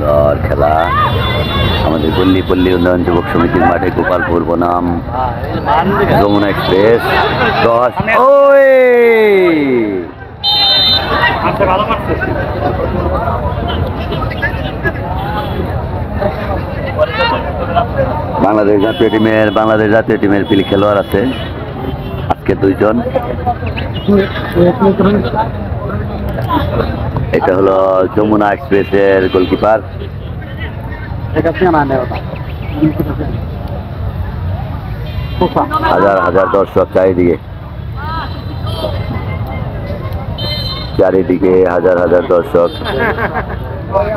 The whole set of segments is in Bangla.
সুন্দর খেলা আমাদের পল্লী পল্লী উন্নয়ন যুবক সমিতির মাঠে গোপালপুর বনাম যমুনা এক্সপ্রেস 10 ওই বাংলাদেশ জাতীয় টিমের পিলি খেলোয়াড় আছে আজকে 2 জন। এটা হলো যমুনা এক্সপ্রেসের গোলকিপার। হাজার হাজার দর্শক চারিদিকে হাজার হাজার দর্শক।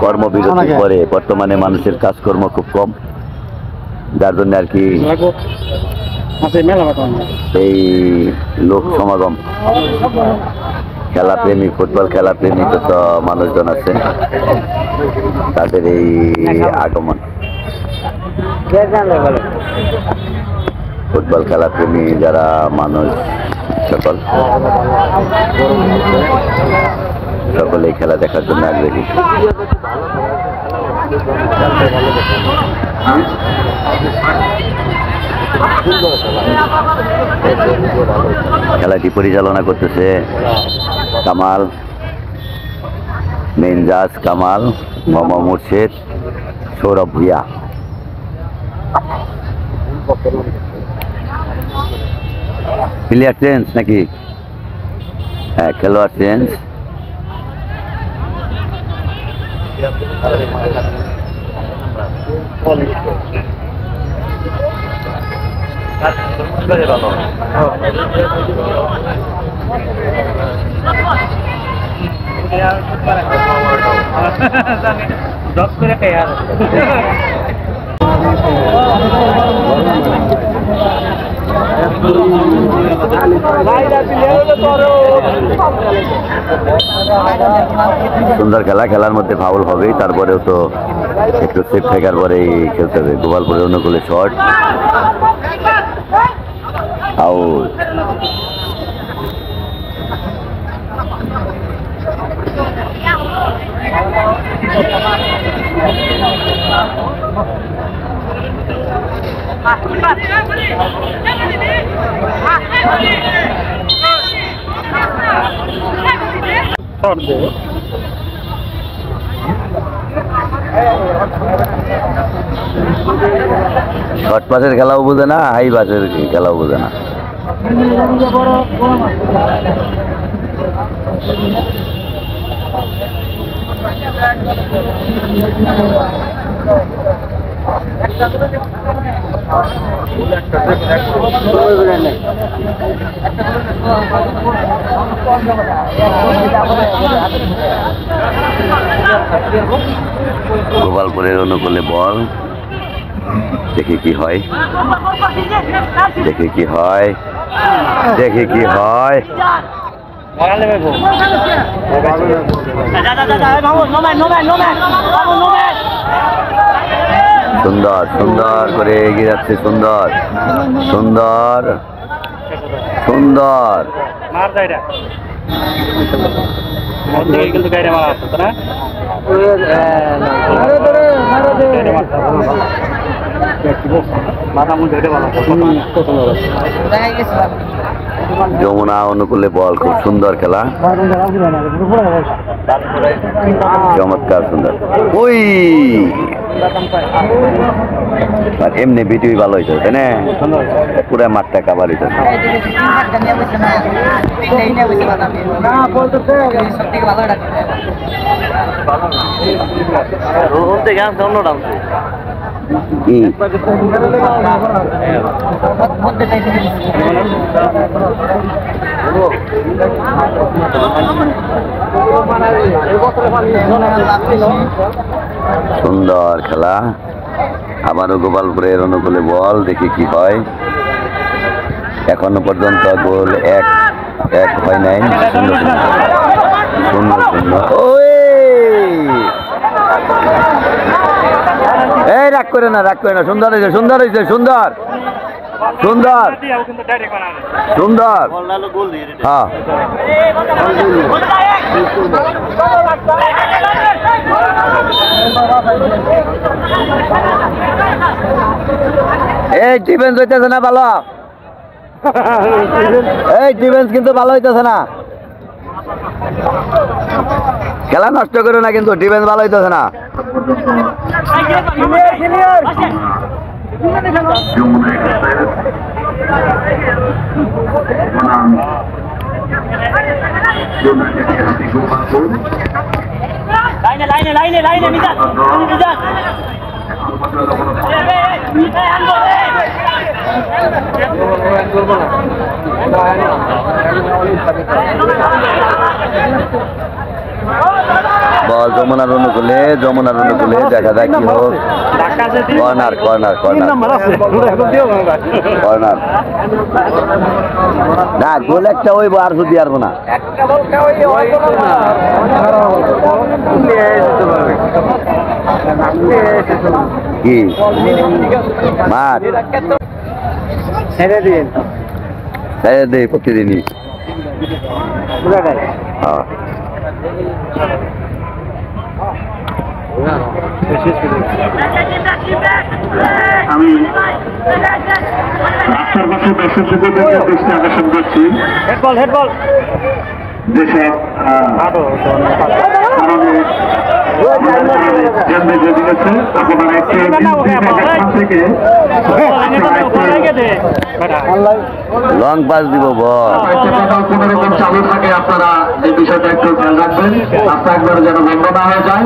কর্মবিরতির পরে বর্তমানে মানুষের কাজকর্ম খুব কম, যার জন্য আর কি এই লোক সমাগম। খেলাপ্রেমী, ফুটবল খেলাপ্রেমী যত মানুষজন আছে তাদের এই আগমন। ফুটবল খেলাপ্রেমী যারা মানুষ সকলেই খেলা দেখার জন্য আগ্রহী। খেলাটি পরিচালনা করতেছে কামাল, মেনজাজ কামাল, মোহাম্মদ মুর্শেদ, সৌরভ ভুইয়া। প্লেয়ার চেঞ্জ নাকি? হ্যাঁ, খেলোয়াড় চেঞ্জ। সুন্দর খেলা, খেলার মধ্যে ফাউল হবেই, তারপরেও তো একটু সেফ থাকার পরেই খেলতে হবে। গোপালপুরের অনুকূলে শট, আউট। শর্ট পাসের খেলাও বোঝে না, হাই পাসের খেলাও বোঝে না। গোপালপুরের অনুকূলে বল, দেখি কি হয়, দেখি কি হয়, দেখি কি হয়। সুন্দর সুন্দর করে এগিয়ে যাচ্ছে, সুন্দর সুন্দর সুন্দর। যমুনা অনুকূলে বল, খুব সুন্দর খেলা, চমৎকার সুন্দর। ওই এমনি ভিডিও ভালো হয়েছে, তাই না? পুরা মাঠটা কাভার হয়েছে। সুন্দর খেলা, আবারও গোপালপুরের অনুকূলে বল, দেখি কি হয়। এখনো পর্যন্ত গোল এক হয় নাই। সুন্দর সুন্দর সুন্দর। এই রাগ করে না, রাগ করে না, সুন্দর হয়েছে, সুন্দর হয়েছে, সুন্দর সুন্দর সুন্দর। হ্যাঁ এই ডিফেন্স হইতেছে না ভালো, এই ডিফেন্স কিন্তু ভালো হইতেছে না, খেলা নষ্ট করো না, কিন্তু ডিফেন্স ভালো হইতেছে না। বল যমুনার অনুকূলে, যমুনার অনুকূলে, দেখা যাক কি হোক। কর্নার কর্নার কর্নার কর্নার, না গোল একটা হইব, আর যদি আসবো না। কি মাঠ ছেড়ে দিই প্রতিদিনই। আমি রাস্তার পাশে দর্শকদের দৃষ্টি আকর্ষণ করছি, যেসব আপনারা থেকে লং পাস দিব বল, কোনো রকম চালু থাকে, আপনারা এই বিষয়টা একটু খেয়াল রাখবেন, রাস্তা একবারে যেন বন্ধ না হয়ে যায়।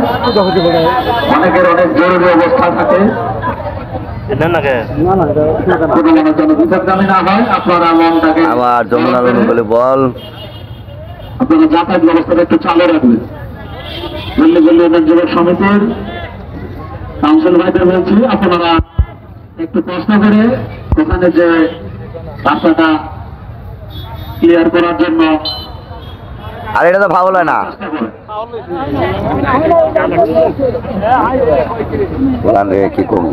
অনেকের অনেক জরুরি অবস্থা থাকে, না হয় আপনারা মনটাকে আবার যমুনার অনুকূলে বল, আপনারা যাতায়াত ব্যবস্থাটা একটু চালু রাখবেন। গল্লি গল্লি যুবক সমিতির কাউন্সিল ভাইদের বলছি, আপনারা একটু কষ্ট করে ওখানে যে রাস্তাটা ক্লিয়ার করার জন্য। আর এটা তো ফাউল হয় না, কি করবো।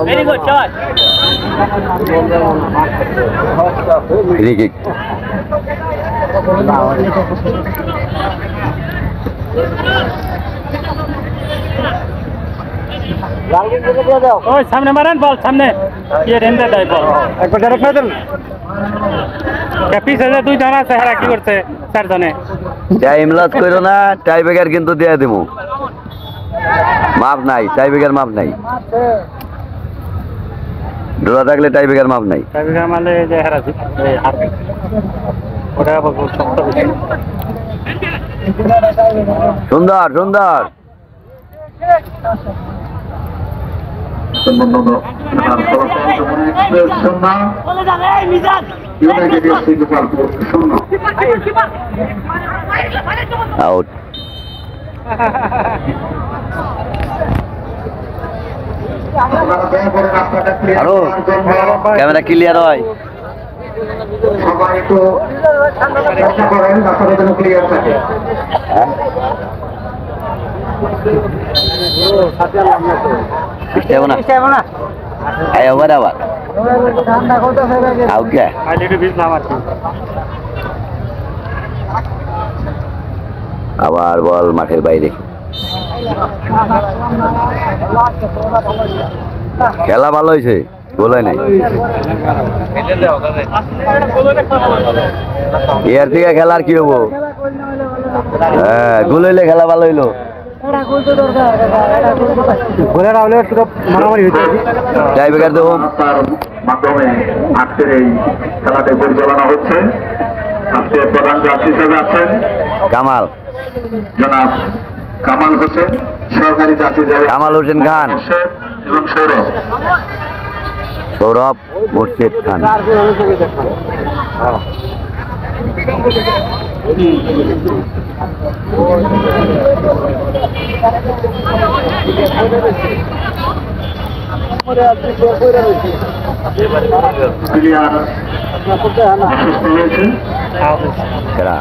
Very good shot. Free kick. ওই সামনে মারেন বল, সামনে ইয়ে রেন্দে দেয় বল, একবার ডাইরেক্ট মার দেন। পিছে দুই জন আছে, হেরা কি করছে চারজনে। টাইম লস করো না, টাই ব্রেকার কিন্তু দিয়ে দেবো, মাপ নাই, টাই ব্রেকার মাপ নাই, ডোরা থাকলে টাই ব্রেকার মাপ নাই। টাই ব্রেকার মানে যে হেরা হারবে, ওটা আবার শক্ত বেশি। সুন্দর সুন্দর, আউট। আরো ক্যামেরা ক্লিয়ার হয়, সবাই একটু চেষ্টা করেন রাস্তাটা যেন ক্লিয়ার থাকে। আবার বল মাঠের বাইরে, খেলা ভালো হয়েছে, গোল হয় নাই। এর থেকে খেলার কি হবো, হ্যাঁ গোল হইলে খেলা ভালো হইলো। টাই ব্রেকার দেবো, মাধ্যমে আজকের এই খেলাটি পরিচালনা হচ্ছে। আজকে প্রধান জাজ হিসেবে আছেন কামাল, জনাব কামাল হোসেন, সরকারি জাজ হিসেবে কামাল হোসেন খান এবং সৌরভ সৌরভ মুর্শিদ খান। প্লেয়ার অসুস্থ হয়েছে। খেলা